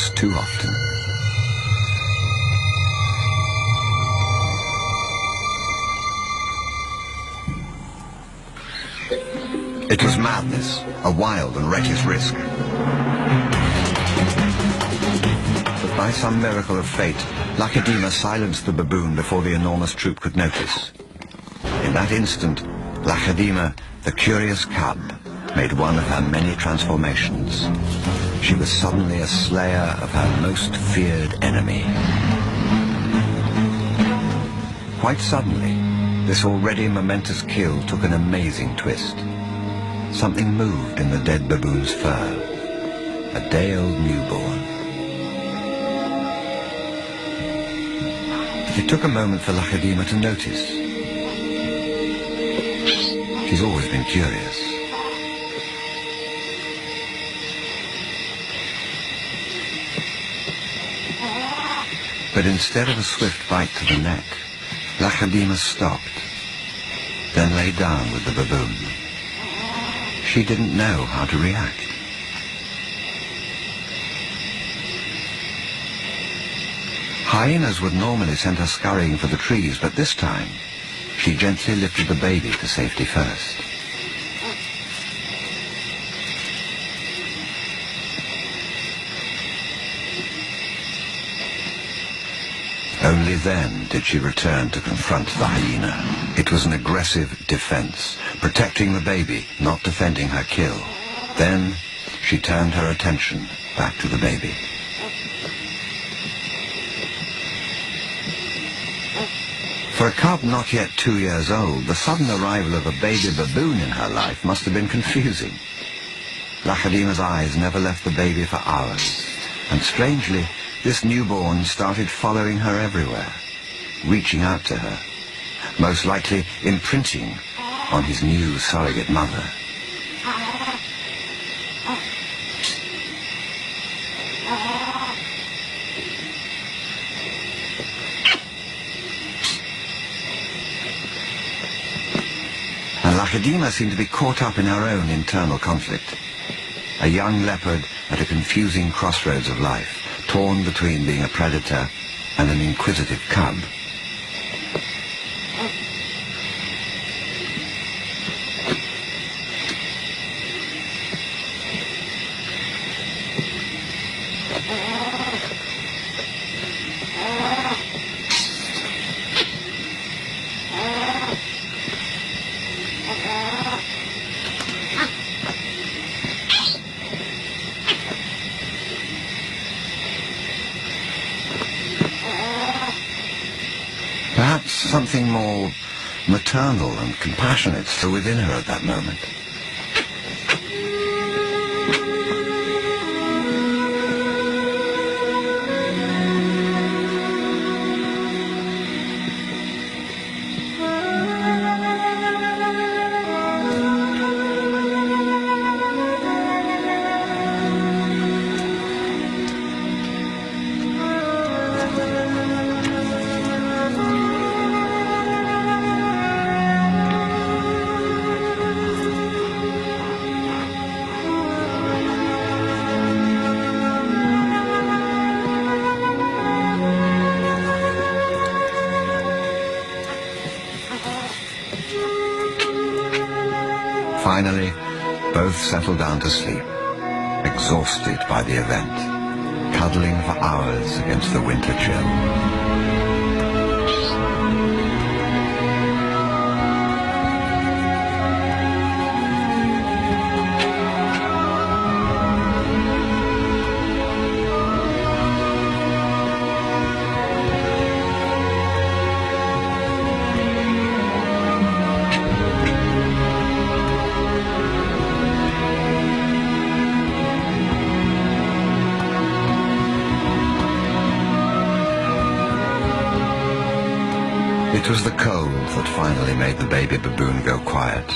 almost too often. It was madness, a wild and reckless risk. But by some miracle of fate, Lacedaemon silenced the baboon before the enormous troop could notice. In that instant, Lacedaemon, the curious cub, made one of her many transformations. She was suddenly a slayer of her most feared enemy. Quite suddenly, this already momentous kill took an amazing twist. Something moved in the dead baboon's fur. A day-old newborn. It took a moment for Lacedaemon to notice. She's always been curious. But instead of a swift bite to the neck, Lacedaemon stopped, then lay down with the baboon. She didn't know how to react. Hyenas would normally send her scurrying for the trees, but this time, she gently lifted the baby to safety first. Only then did she return to confront the hyena. It was an aggressive defense, protecting the baby, not defending her kill. Then she turned her attention back to the baby. For a cub not yet 2 years old, the sudden arrival of a baby baboon in her life must have been confusing. Lacedaemon's eyes never left the baby for hours, and strangely, this newborn started following her everywhere, reaching out to her, most likely imprinting on his new surrogate mother. And Lacedaemon seemed to be caught up in her own internal conflict. A young leopard at a confusing crossroads of life, torn between being a predator and an inquisitive cub. Perhaps something more maternal and compassionate still within her at that moment. Finally, both settled down to sleep, exhausted by the event, cuddling for hours against the winter chill. It was the cold that finally made the baby baboon go quiet.